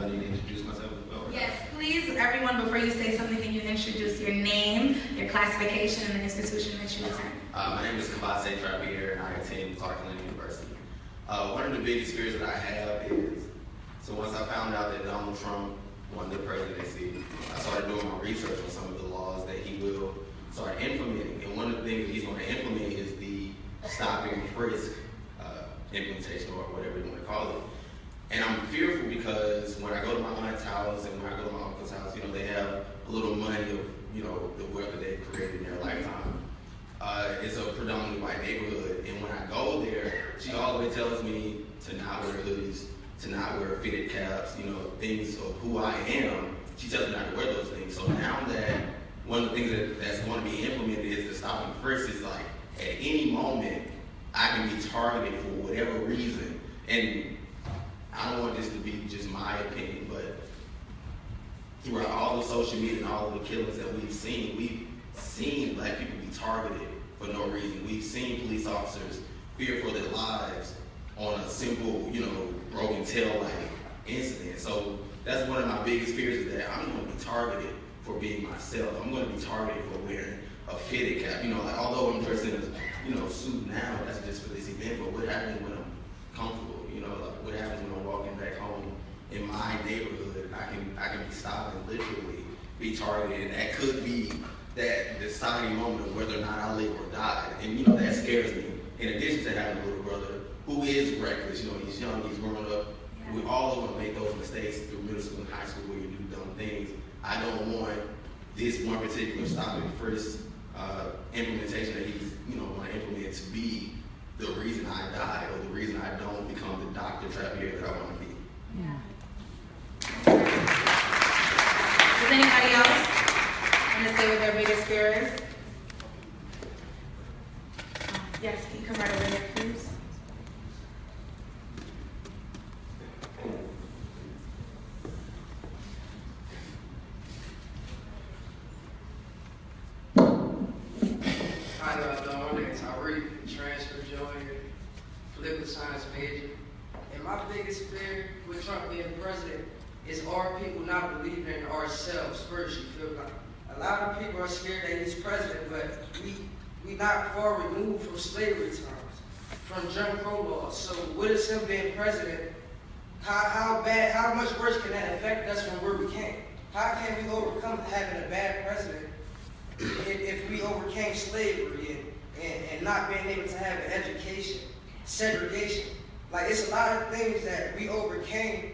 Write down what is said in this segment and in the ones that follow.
I need to introduce myself as well? Yes, please, everyone, before you say something, can you introduce your name, your classification, and the institution that you attend? My name is Kabase Trappier, and I attend Clarkland University. One of the biggest fears that I have is, so once I found out that Donald Trump won the presidency, I started doing my research on some of the laws that he will start implementing. And one of the things that he's going to implement is the stop and frisk implementation, or whatever you want to call it. And I'm fearful because when I go to my aunt's house and when I go to my uncle's house, they have a little money of, the wealth that they've created in their lifetime. It's a predominantly white neighborhood, and when I go there, she always tells me to not wear hoodies, to not wear fitted caps, things of who I am. She tells me not to wear those things. So now that one of the things that's going to be implemented is the stop and frisk, is like at any moment I can be targeted for whatever reason. And I don't want this to be just my opinion, but throughout all the social media and all of the killings that we've seen black people be targeted for no reason. We've seen police officers fear for their lives on a simple, broken tail light incident. So that's one of my biggest fears, is that I'm going to be targeted for being myself. I'm going to be targeted for wearing a fitted cap. Although I'm dressed in a suit now, that's just for this event, but what happens when I'm comfortable? What happens when I'm walking back home in my neighborhood? I can be stopped and literally be targeted, and that could be that deciding moment of whether or not I live or die. And that scares me. In addition to having a little brother who is reckless, he's young, he's growing up. Yeah. We all are going to make those mistakes through middle school and high school where you do dumb things. I don't want this one particular stop and frisk implementation that he's going to implement to be the reason I die, or the reason I don't become the Dr. Trappier that I want to be. Yeah. Does anybody else want to say what their biggest fear is? Yes, can you come right over here, please? Hi, my name is Tyreek, transfer joiner, political science major. And my biggest fear with Trump being president is our people not believing in ourselves first. You feel like a lot of people are scared that he's president, but we not far removed from slavery times, from Jim Crow laws. So what is him being president? How much worse can that affect us from where we came? How can we overcome having a bad president if we overcame slavery and not being able to have an education, segregation? Like, it's a lot of things that we overcame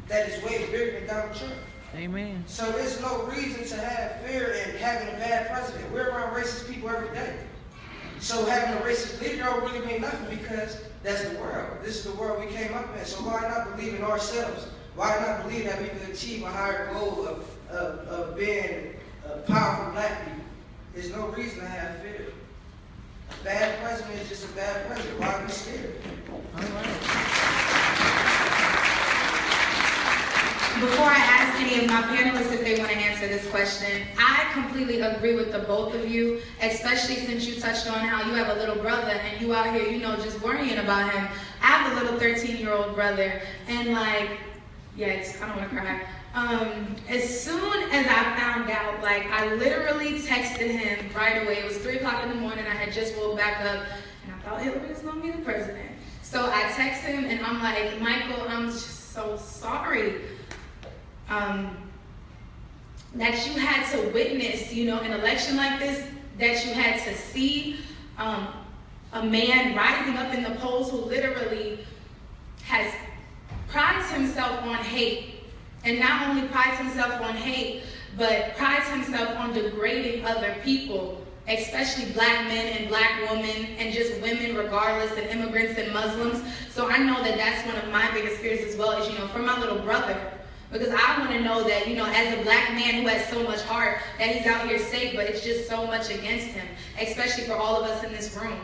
that is way bigger than Donald Trump. Amen. So there's no reason to have fear in having a bad president. We're around racist people every day. So having a racist leader don't really mean nothing, because that's the world. This is the world we came up in. So why not believe in ourselves? Why not believe that we can achieve a higher goal of being powerful black people? There's no reason to have fear. A bad president is just a bad president. Why are we scared? All right. Before I ask any of my panelists if they want to answer this question, I completely agree with the both of you, especially since you touched on how you have a little brother and you out here, just worrying about him. I have a little 13-year-old brother, and yes, I don't want to cry. As soon as I found out, I literally texted him right away. It was 3 o'clock in the morning. I had just woke back up, and I thought Hillary was going to be the president. So I text him, and I'm like, Michael, I'm just so sorry that you had to witness, an election like this, that you had to see a man rising up in the polls who literally prides himself on hate, and not only prides himself on hate, but prides himself on degrading other people, especially black men and black women, and just women regardless, and immigrants and Muslims. So I know that that's one of my biggest fears as well, is, for my little brother. Because I want to know that, as a black man who has so much heart, that he's out here safe, but it's just so much against him, especially for all of us in this room.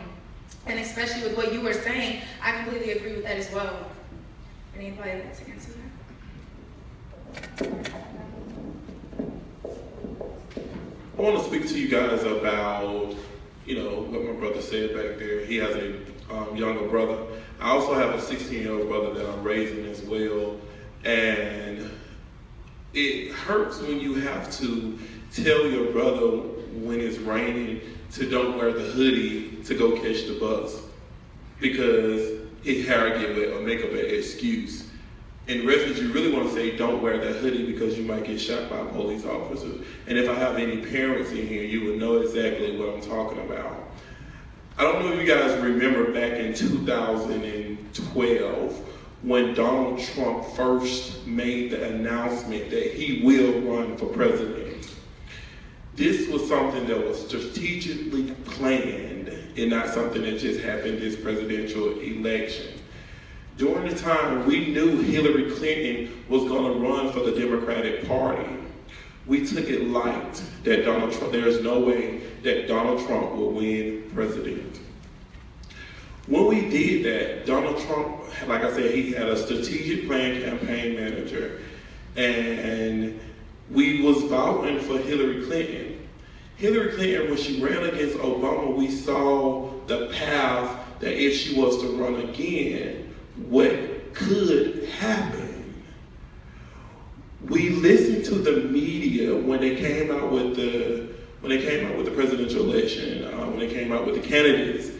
And especially with what you were saying, I completely agree with that as well. Anybody like to answer that? I want to speak to you guys about, what my brother said back there. He has a younger brother. I also have a 16-year-old brother that I'm raising as well. And it hurts when you have to tell your brother when it's raining to don't wear the hoodie to go catch the bus because his hair get wet or make up an excuse. In reference, you really want to say don't wear that hoodie because you might get shot by police officers. And if I have any parents in here, you would know exactly what I'm talking about. I don't know if you guys remember back in 2012 when Donald Trump first made the announcement that he will run for president. This was something that was strategically planned and not something that just happened this presidential election. During the time we knew Hillary Clinton was going to run for the Democratic Party, we took it light that Donald Trump, there's no way that Donald Trump will win president. When we did that, Donald Trump, like I said, he had a strategic plan campaign manager, and we was voting for Hillary Clinton. Hillary Clinton, when she ran against Obama, we saw the path that if she was to run again, what could happen. We listened to the media when they came out with the presidential election, when they came out with the candidates.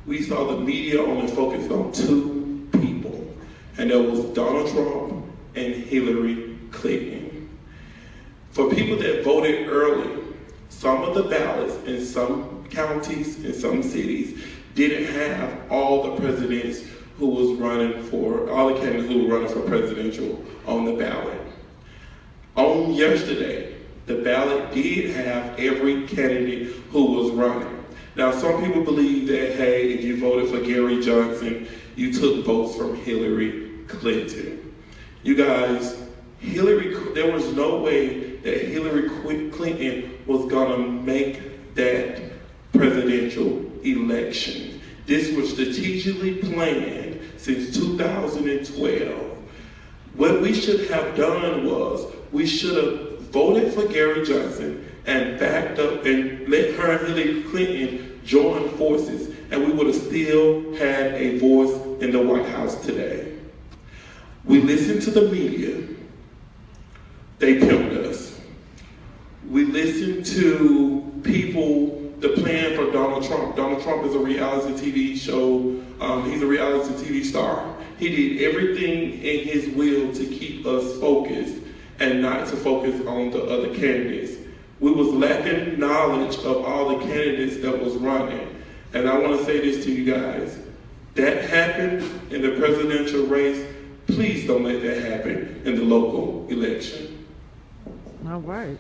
We saw the media only focused on two people, and that was Donald Trump and Hillary Clinton. For people that voted early, some of the ballots in some counties and some cities didn't have all the presidents who was running for, all the candidates who were running for presidential on the ballot. On yesterday, the ballot did have every candidate who was running. Now, some people believe that, hey, if you voted for Gary Johnson, you took votes from Hillary Clinton. You guys, there was no way that Hillary Clinton was gonna make that presidential election. This was strategically planned since 2012. What we should have done was, we should have voted for Gary Johnson and backed up and let her and Hillary Clinton join forces, and we would have still had a voice in the White House today. We listened to the media. They pimped us. We listened to people, the plan for Donald Trump. Donald Trump is a reality TV show. He's a reality TV star. He did everything in his will to keep us focused and not to focus on the other candidates. We was lacking knowledge of all the candidates that was running. And I want to say this to you guys. That happened in the presidential race. Please don't let that happen in the local election. All right.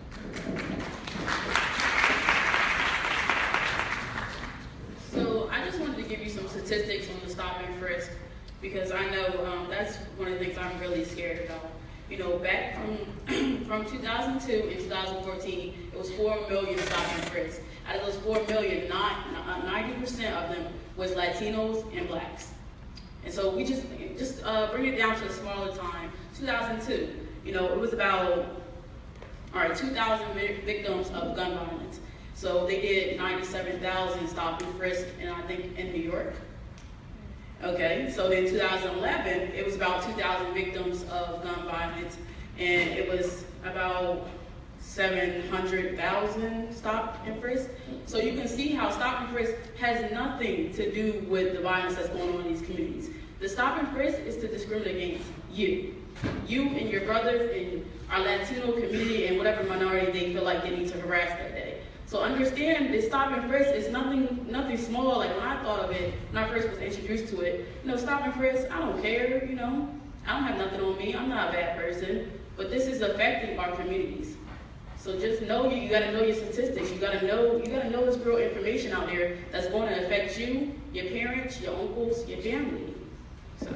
So I just wanted to give you some statistics on the stop and frisk, because I know that's one of the things I'm really scared about. You know, back from 2002 and 2014, it was 4 million stop and frisk. Out of those 4 million, 90% of them was Latinos and blacks. And so we just bring it down to a smaller time. 2002, you know, it was about 2,000 victims of gun violence. So they did 97,000 stop and frisk, and I think in New York. Okay, so then 2011, it was about 2,000 victims of gun violence, and it was about 700,000 stop and frisk. So you can see how stop and frisk has nothing to do with the violence that's going on in these communities. The stop and frisk is to discriminate against you and your brothers in our Latino community and whatever minority they feel like they need to harass that day. So understand this stop and frisk is nothing small. Like when I thought of it, when I first was introduced to it, you know, stop and frisk, I don't care, you know. I don't have nothing on me, I'm not a bad person, but this is affecting our communities. So just know you gotta know your statistics, you gotta know there's real information out there that's going to affect you, your parents, your uncles, your family. So.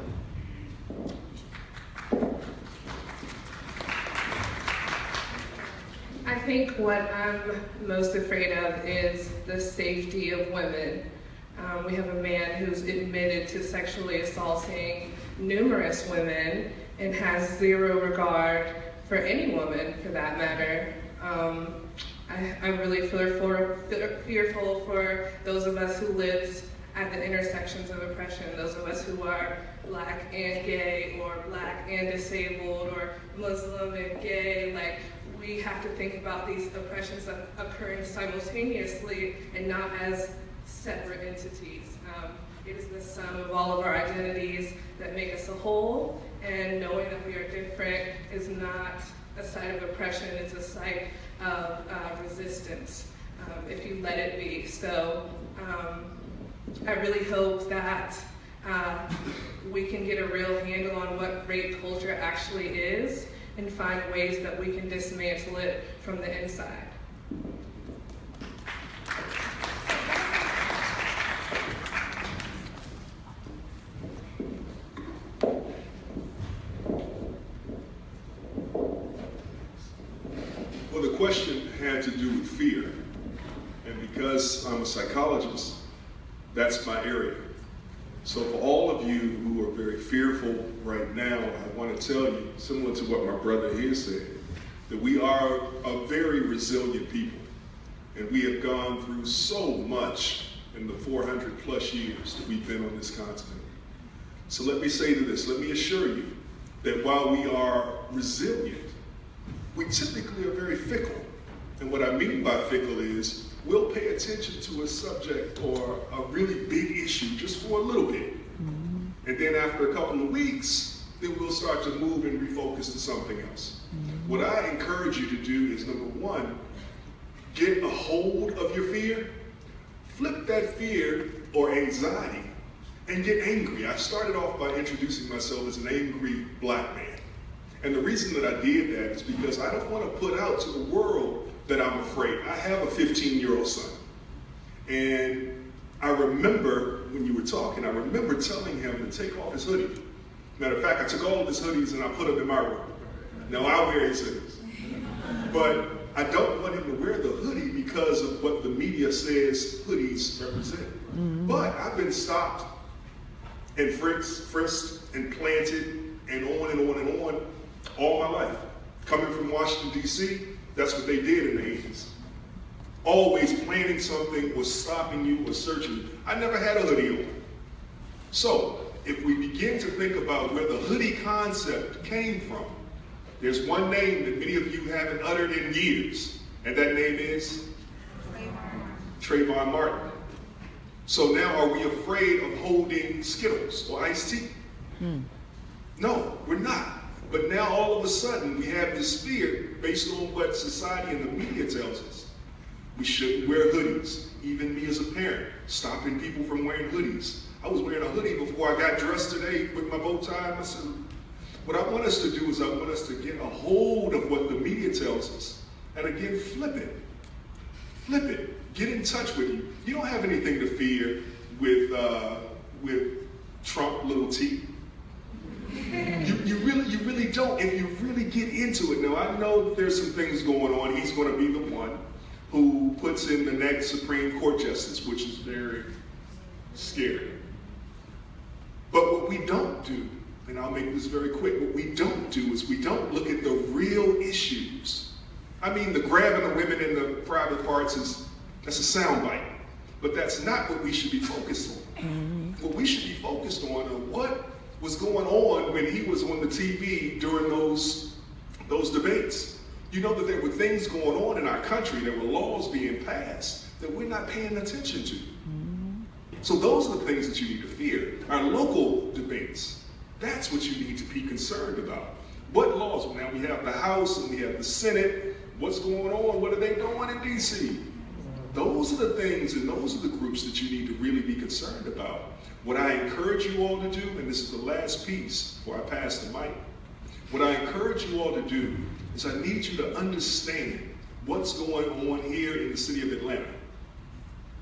I think what I'm most afraid of is the safety of women. We have a man who's admitted to sexually assaulting numerous women and has zero regard for any woman, for that matter. I'm really fearful for those of us who live at the intersections of oppression, those of us who are Black and gay or Black and disabled, or Muslim and gay. Like, we have to think about these oppressions occurring simultaneously and not as separate entities. It is the sum of all of our identities that make us a whole, and knowing that we are different is not a site of oppression, it's a site of resistance, if you let it be. So I really hope that we can get a real handle on what rape culture actually is and find ways that we can dismantle it from the inside. Well, the question had to do with fear. And because I'm a psychologist, that's my area. So for all of you who are very fearful right now, I want to tell you, similar to what my brother here said, that we are a very resilient people. And we have gone through so much in the 400 plus years that we've been on this continent. So let me say to this, let me assure you that while we are resilient, we typically are very fickle. And what I mean by fickle is we'll pay attention to a subject or a really big issue just for a little bit. And then after a couple of weeks, then we'll start to move and refocus to something else. What I encourage you to do is, number one, get a hold of your fear, flip that fear or anxiety, and get angry. I started off by introducing myself as an angry black man. And the reason that I did that is because I don't want to put out to the world that I'm afraid. I have a 15-year-old son. And I remember, when you were talking, I remember telling him to take off his hoodie. Matter of fact, I took all of his hoodies and I put them in my room. Now I wear his hoodies. But I don't want him to wear the hoodie because of what the media says hoodies represent. But I've been stopped and frisked and planted and on and on and on all my life. Coming from Washington, D.C., that's what they did in the 80s. Always planning something or stopping you or searching you. I never had a hoodie on. So, if we begin to think about where the hoodie concept came from, there's one name that many of you haven't uttered in years, and that name is Trayvon Martin. So now are we afraid of holding Skittles or iced tea? No, we're not. But now all of a sudden we have this fear based on what society and the media tells us. We shouldn't wear hoodies. Even me as a parent, stopping people from wearing hoodies. I was wearing a hoodie before I got dressed today with my bow tie. I said, what I want us to do is I want us to get a hold of what the media tells us. And again, flip it. Flip it. Get in touch with you. You don't have anything to fear with Trump little T. You really don't if you really get into it. Now, I know that there's some things going on. He's going to be the one who puts in the next Supreme Court justice, which is very scary. But what we don't do, and I'll make this very quick, what we don't do is we don't look at the real issues. I mean, the grabbing the women in the private parts that's a soundbite. But that's not what we should be focused on. What we should be focused on are what was going on when he was on the TV during those debates. You know that there were things going on in our country, there were laws being passed that we're not paying attention to. So those are the things that you need to fear. Our local debates, that's what you need to be concerned about. What laws? Well, now we have the House and we have the Senate. What's going on? What are they doing in DC? Those are the things and those are the groups that you need to really be concerned about. What I encourage you all to do, and this is the last piece before I pass the mic, what I encourage you all to do is I need you to understand what's going on here in the city of Atlanta.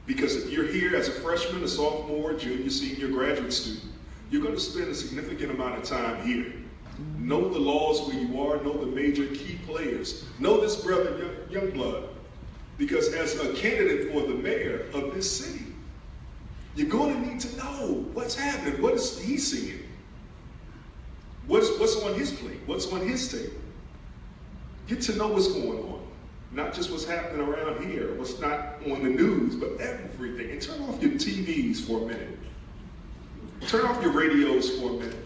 Because if you're here as a freshman, a sophomore, junior, senior, graduate student, you're going to spend a significant amount of time here. Know the laws where you are, know the major key players. Know this brother, Youngblood. Because as a candidate for the mayor of this city, you're going to need to know what's happening. What is he seeing? What's on his plate? What's on his table? Get to know what's going on. Not just what's happening around here, what's not on the news, but everything. And turn off your TVs for a minute. Turn off your radios for a minute.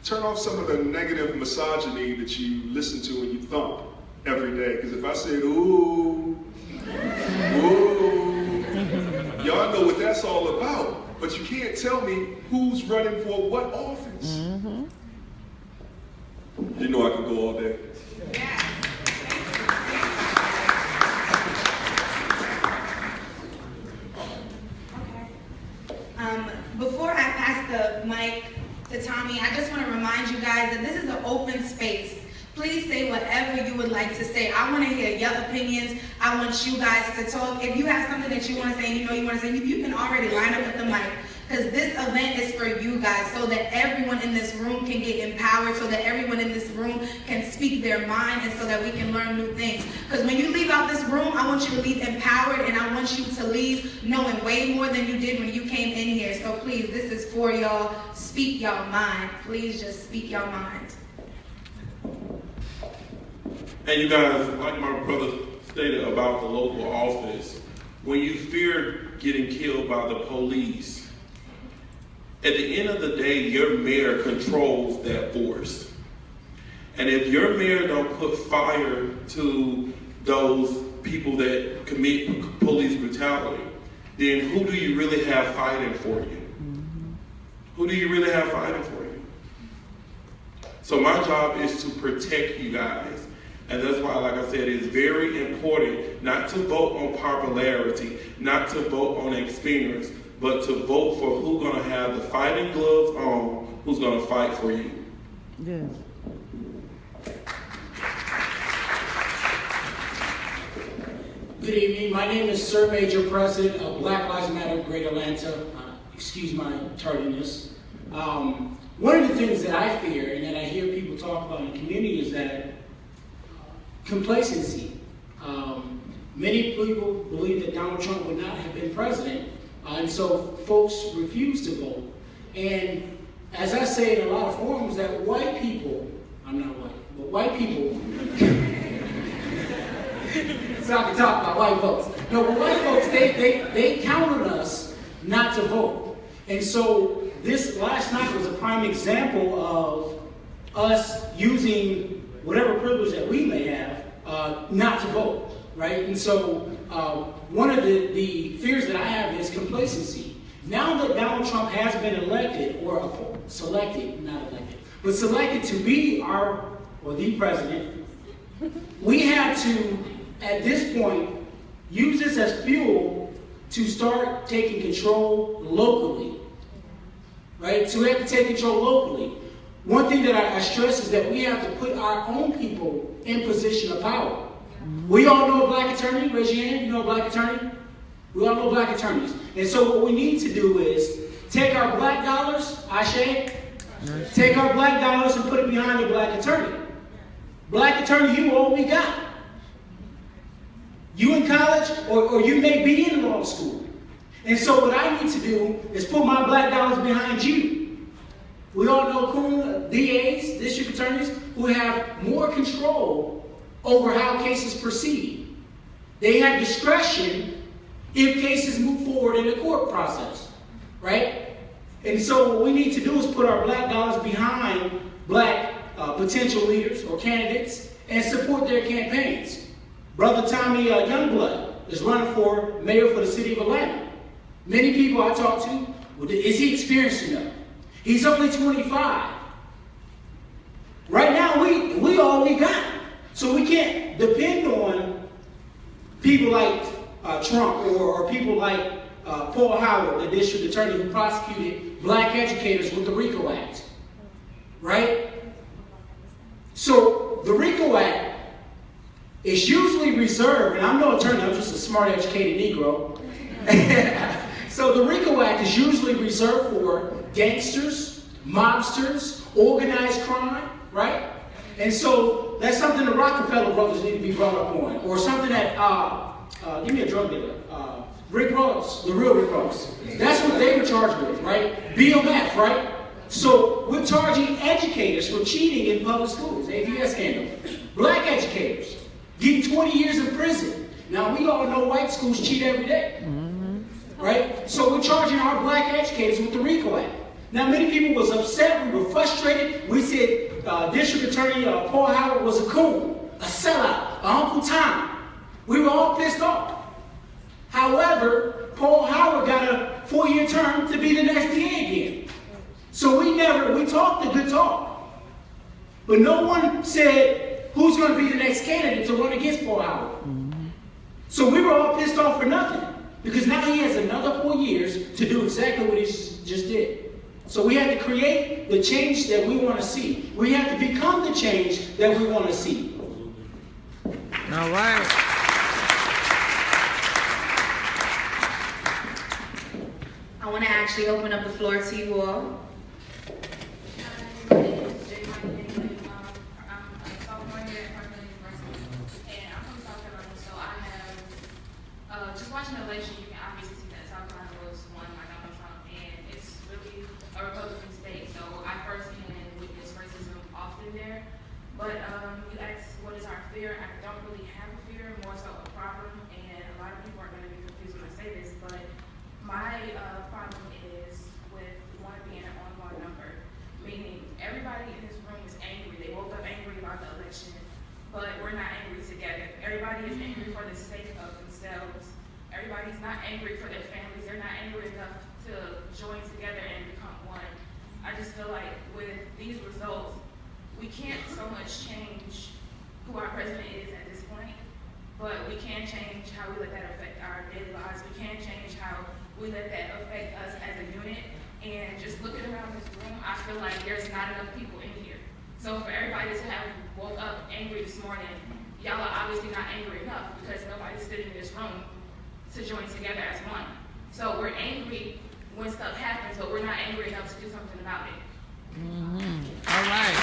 Turn off some of the negative misogyny that you listen to and you thump every day. Because if I said, ooh, ooh, y'all know what that's all about. But you can't tell me who's running for what office. Mm-hmm. You know I could go all day. Before I pass the mic to Tommy, I just want to remind you guys that this is an open space. Please say whatever you would like to say. I want to hear your opinions. I want you guys to talk. If you have something that you want to say and you know you want to say, you can already line up at the mic. Because this event is for you guys, so that everyone in this room can get empowered, so that everyone in this room can speak their mind, and so that we can learn new things. Because when you leave out this room, I want you to leave empowered, and I want you to leave knowing way more than you did when you came in here. So please, this is for y'all. Speak y'all mind. Please just speak y'all mind. And you guys, like my brother stated about the local office, when you fear getting killed by the police, at the end of the day, your mayor controls that force. And if your mayor don't put fire to those people that commit police brutality, then who do you really have fighting for you? Mm-hmm. Who do you really have fighting for you? So my job is to protect you guys. And that's why, like I said, it's very important not to vote on popularity, not to vote on experience, but to vote for who's going to have the fighting gloves on, who's going to fight for you. Yes. Good evening. My name is Sir Major, President of Black Lives Matter Greater Atlanta. Excuse my tardiness. One of the things that I fear and that I hear people talk about in the community is that complacency. Many people believe that Donald Trump would not have been president. And so folks refuse to vote. And as I say in a lot of forums, that white people, I'm not white, but white people, so I can talk about white folks. No, but white folks, they counted us not to vote. And so this last night was a prime example of us using whatever privilege that we may have not to vote, right? And so one of the fears that I have is complacency. Now that Donald Trump has been elected, or selected, not elected, but selected to be the president, we have to, at this point, use this as fuel to start taking control locally, right? So we have to take control locally. One thing that I stress is that we have to put our own people in position of power. We all know a black attorney. Raise your hand. You know a black attorney? We all know black attorneys. And so what we need to do is take our black dollars, Ashe, take our black dollars and put it behind a black attorney. Black attorney, you all we got. You in college, or you may be in law school. And so what I need to do is put my black dollars behind you. We all know cool DAs, district attorneys, who have more control over how cases proceed. They have discretion if cases move forward in the court process, right? And so what we need to do is put our black dollars behind black potential leaders or candidates and support their campaigns. Brother Tommy Youngblood is running for mayor for the city of Atlanta. Many people I talk to, is he experienced enough? He's only 25. Right now, we all we got. So we can't depend on people like Trump or people like Paul Howard, the district attorney who prosecuted black educators with the RICO Act, right? So the RICO Act is usually reserved, and I'm no attorney, I'm just a smart, educated Negro. So the RICO Act is usually reserved for gangsters, mobsters, organized crime, right? And so that's something the Rockefeller brothers need to be brought up on, or something that, give me a drug dealer, Rick Ross, the real Rick Ross. That's what they were charged with, right? BMF, right? So we're charging educators for cheating in public schools, AVS scandal. Black educators getting 20 years in prison. Now we all know white schools cheat every day, right? So we're charging our black educators with the RICO Act. Now, many people was upset. We were frustrated. We said District Attorney Paul Howard was a coon, a sellout, a Uncle Tom. We were all pissed off. However, Paul Howard got a 4-year term to be the next DA again. So we talked the good talk. But no one said who's going to be the next candidate to run against Paul Howard. So we were all pissed off for nothing. Because now he has another 4 years to do exactly what he just did. So we had to create the change that we want to see. We have to become the change that we want to see. All right. I want to actually open up the floor to you all. Just watching the election, you can obviously see that South Carolina was won by Donald Trump, and it's really a Republican state. So I firsthand witness racism often there. But you asked, what is our fear? I don't really have a fear, more so a problem. And a lot of people are going to be confused when I say this, but my problem is with one being an ongoing number, meaning everybody in this room is angry. They woke up angry about the election, but we're not angry together. Everybody is angry for the sake of themselves. Everybody's not angry for their families. They're not angry enough to join together and become one. I just feel like with these results, we can't so much change who our president is at this point, but we can change how we let that affect our daily lives. We can change how we let that affect us as a unit. And just looking around this room, I feel like there's not enough people in here. So for everybody to have woke up angry this morning, y'all are obviously not angry enough because nobody's sitting in this room to join together as one. So we're angry when stuff happens, but we're not angry enough to do something about it. All right.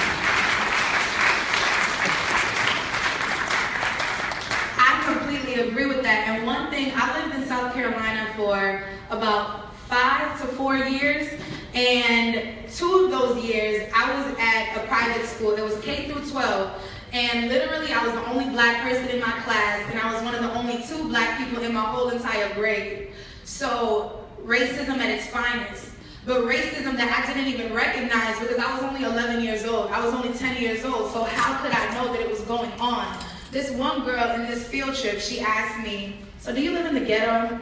I completely agree with that. And one thing, I lived in South Carolina for about 5 to 4 years. And 2 of those years, I was at a private school. It was K through 12. And literally, I was the only black person in my class. And I was one of the only 2 black people in my whole entire grade. So racism at its finest. But racism that I didn't even recognize because I was only 11 years old. I was only 10 years old. So how could I know that it was going on? This one girl in this field trip, she asked me, so do you live in the ghetto?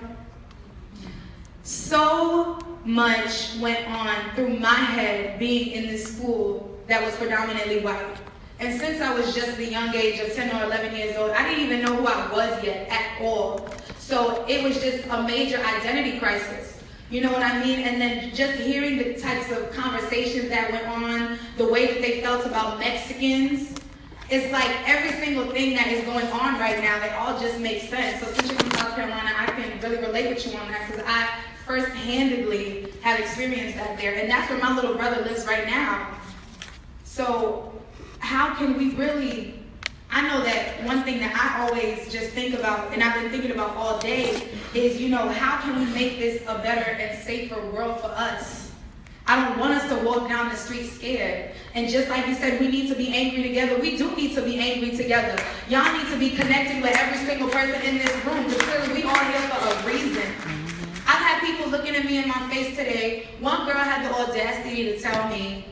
So much went on through my head being in this school that was predominantly white. And since I was just the young age of 10 or 11 years old, I didn't even know who I was yet at all. So it was just a major identity crisis. You know what I mean? And then just hearing the types of conversations that went on, the way that they felt about Mexicans, it's like every single thing that is going on right now, it all just makes sense. So since you're from South Carolina, I can really relate with you on that because I first-handedly have experienced that there. And that's where my little brother lives right now. So how can we really, I know that one thing that I always just think about, and I've been thinking about all day, is, you know, how can we make this a better and safer world for us? I don't want us to walk down the street scared. And just like you said, we need to be angry together. We do need to be angry together. Y'all need to be connected with every single person in this room because clearly we are here for a reason. I've had people looking at me in my face today. One girl had the audacity to tell me,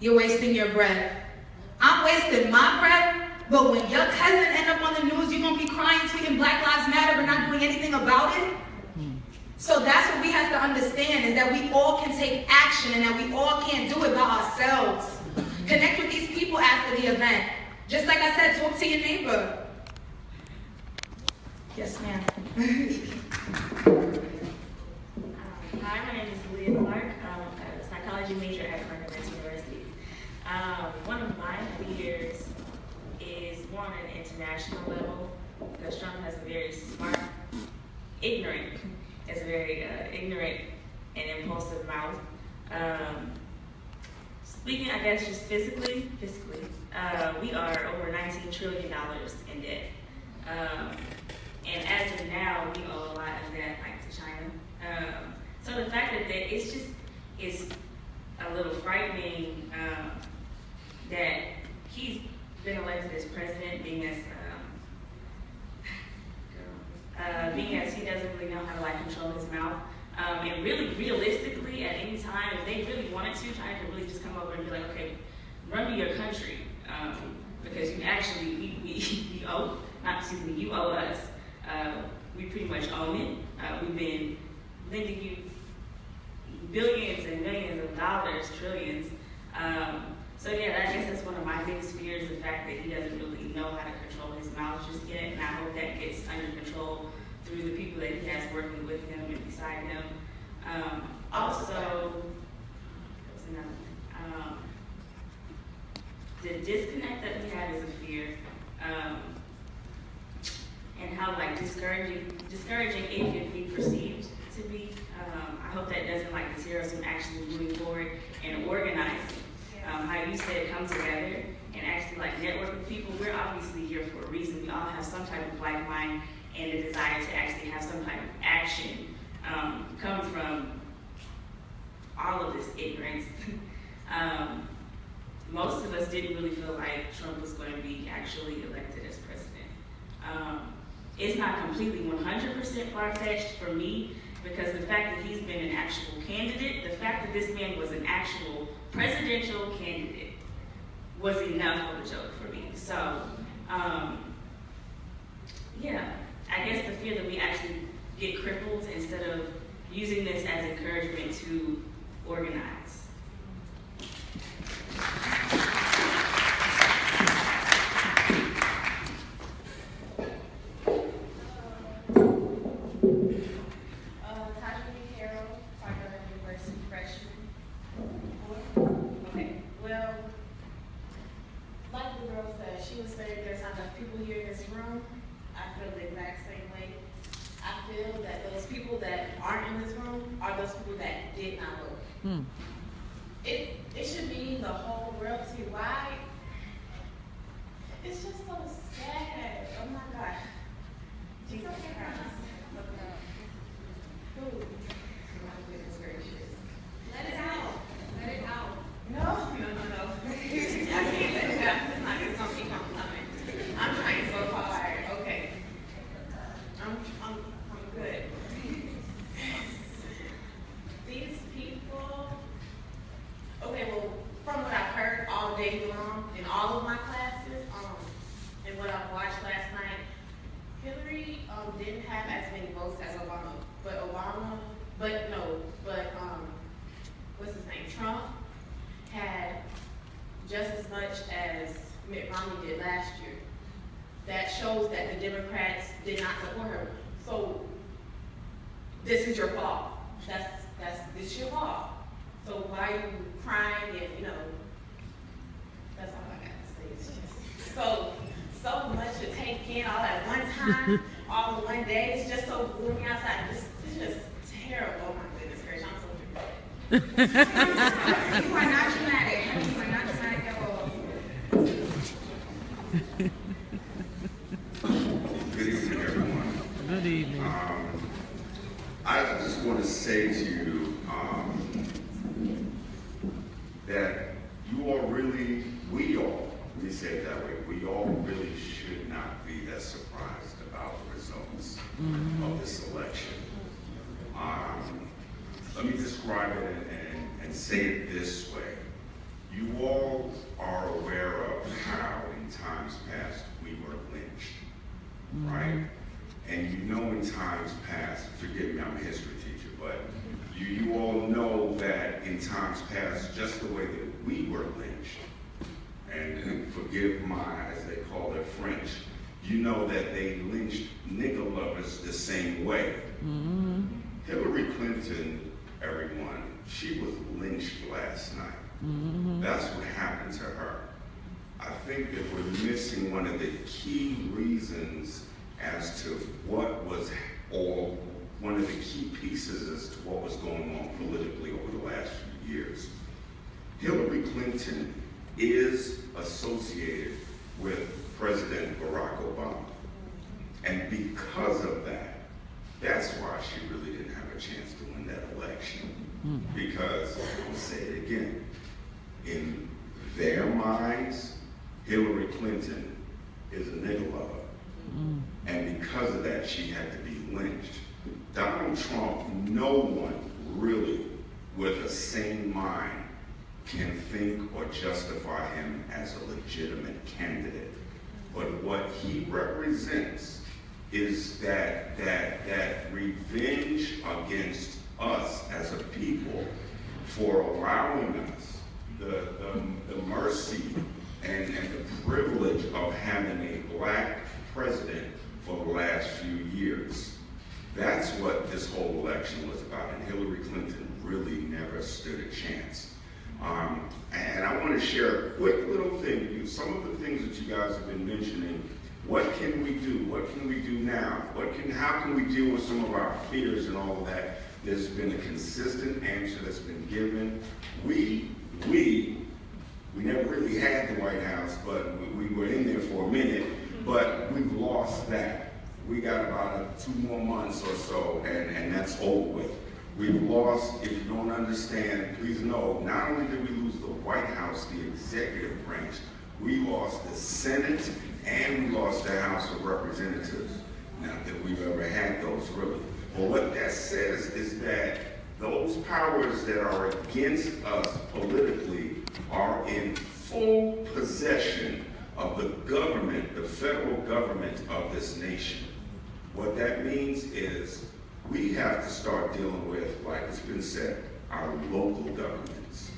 "You're wasting your breath." I'm wasting my breath, but when your cousin end up on the news, you're going to be crying, tweeting Black Lives Matter, but not doing anything about it? So that's what we have to understand, is that we all can take action and that we all can't do it by ourselves. Connect with these people after the event. Just like I said, talk to your neighbor. Yes, ma'am. Hi, my name is Leah Clark. I'm a psychology major at Marquette University. One of my fears is more on an international level, because Trump has a very smart, ignorant and impulsive mouth. Speaking, I guess, just physically, we are over $19 trillion in debt. And as of now, we owe a lot of that, like, to China. So the fact that it's a little frightening that he's been elected as president, being as he doesn't really know how to, like, control his mouth. And really, realistically, physically at any time, if they really wanted to, China could really just come over and be like, okay, run me your country, because you actually, we owe, not excuse me, you owe us. We pretty much own it. We've been lending you billions and millions of dollars, trillions. So yeah, I guess that's one of my biggest fears, the fact that he doesn't really know how to control his mouth just yet, and I hope that gets under control through the people that he has working with him and beside him. Also, what's another one? The disconnect that we have is a fear, and how like discouraging it can be perceived to be. I hope that doesn't like deter us from actually moving forward and organizing. How you said come together and actually like network with people. We're obviously here for a reason. We all have some type of like mind and a desire to actually have some type of action come from all of this ignorance. Most of us didn't really feel like Trump was going to be actually elected as president. It's not completely 100% far-fetched for me, because the fact that he's been an actual candidate, the fact that this man was an actual presidential candidate was enough of a joke for me. So, yeah, I guess the fear that we actually get crippled instead of using this as encouragement to organize. It should mean the whole world to you. Why? It's just so sad. Oh my God. Jesus Christ. Ooh. My goodness gracious. Let it out. Let it out. No. I can't let it out. It's not just gonna keep on coming. I'm trying so hard. Okay. I'm good. These people. Okay, well, from what I've heard all day long in all of my classes, and what I've watched last night, Hillary didn't have as many votes as Obama, what's his name? Trump had just as much as Mitt Romney did last year. That shows that the Democrats did not support her. So this is your fault. This is your fault. So why are you crying and, that's all I got to say. It's just so much to take in all at one time, all in one day. It's just so gloomy outside. It's just terrible. Oh my goodness, Grace, I'm so dramatic. You are not dramatic. You are not dramatic at all. Good evening, everyone. Good evening. I just want to say to you that you all really, let me say it that way, we all really should not be that surprised about the results of this election. Let me describe it and say it this way. You all are aware of how in times past we were lynched, right? And you know in times past, forgive me, I'm a history teacher, but you all know that in times past, just the way that we were lynched, and forgive my, as they call it, French, you know that they lynched nigger lovers the same way. Hillary Clinton, everyone, she was lynched last night. That's what happened to her. I think that we're missing one of the key reasons as to what was, or one of the key pieces as to what was going on politically over the last few years. Hillary Clinton is associated with President Barack Obama. And because of that, that's why she really didn't have a chance to win that election. Because, I'll say it again, in their minds, Hillary Clinton is a nigger lover. And because of that, she had to be lynched. Donald Trump, no one really with a sane mind can think or justify him as a legitimate candidate. But what he represents is that revenge against us as a people for allowing us the mercy and the privilege of having a black president for the last few years. That's what this whole election was about, and Hillary Clinton really never stood a chance. And I want to share a quick little thing. Some of the things that you guys have been mentioning. What can we do? What can we do now? How can we deal with some of our fears and all of that? There's been a consistent answer that's been given. We never really had the White House, but we were in there for a minute, but we've lost that. We got about 2 more months or so, and that's over with. We've lost, if you don't understand, please know, not only did we lose the White House, the executive branch, we lost the Senate and we lost the House of Representatives. Not that we've ever had those, really. But what that says is that those powers that are against us politically are in full possession of the government, the federal government of this nation. What that means is we have to start dealing with, like it's been said, our local governments.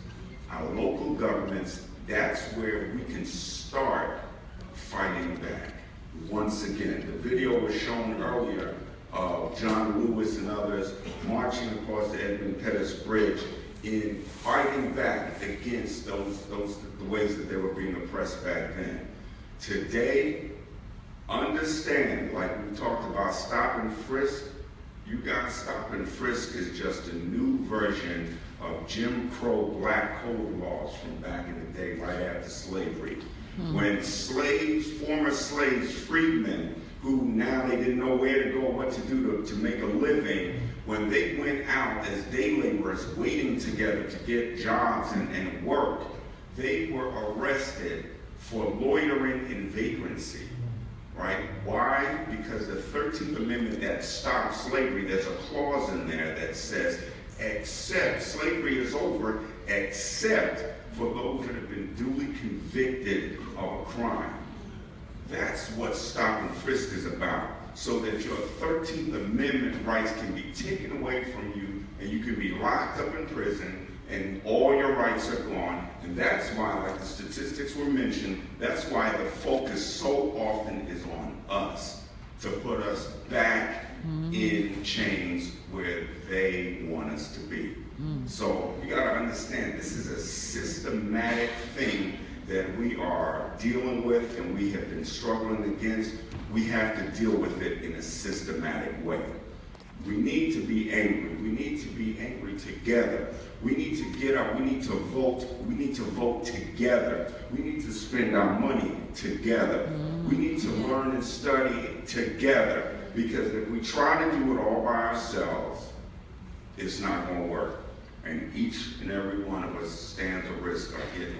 Our local governments, that's where we can start fighting back. Once again, the video was shown earlier of John Lewis and others marching across the Edmund Pettus Bridge in fighting back against the ways that they were being oppressed back then. Today, understand, like we talked about stop and frisk, you guys, stop and frisk is just a new version of Jim Crow black code laws from back in the day, right after slavery. When slaves, former slaves, freedmen, who now they didn't know where to go, what to do to make a living, when they went out as day laborers waiting together to get jobs and work, they were arrested for loitering in vagrancy. Right? Why? Because the 13th Amendment that stops slavery, there's a clause in there that says, except, slavery is over, except for those that have been duly convicted of a crime. That's what stop and frisk is about, so that your 13th Amendment rights can be taken away from you and you can be locked up in prison and all your rights are gone. And that's why, like the statistics were mentioned, that's why the focus so often is on us, to put us back in chains where they want us to be. So you gotta understand, this is a systematic thing that we are dealing with and we have been struggling against. We have to deal with it in a systematic way. We need to be angry. We need to be angry together. We need to get up. We need to vote. We need to vote together. We need to spend our money together. We need to learn and study together. Because if we try to do it all by ourselves, it's not going to work. And each and every one of us stands a risk of getting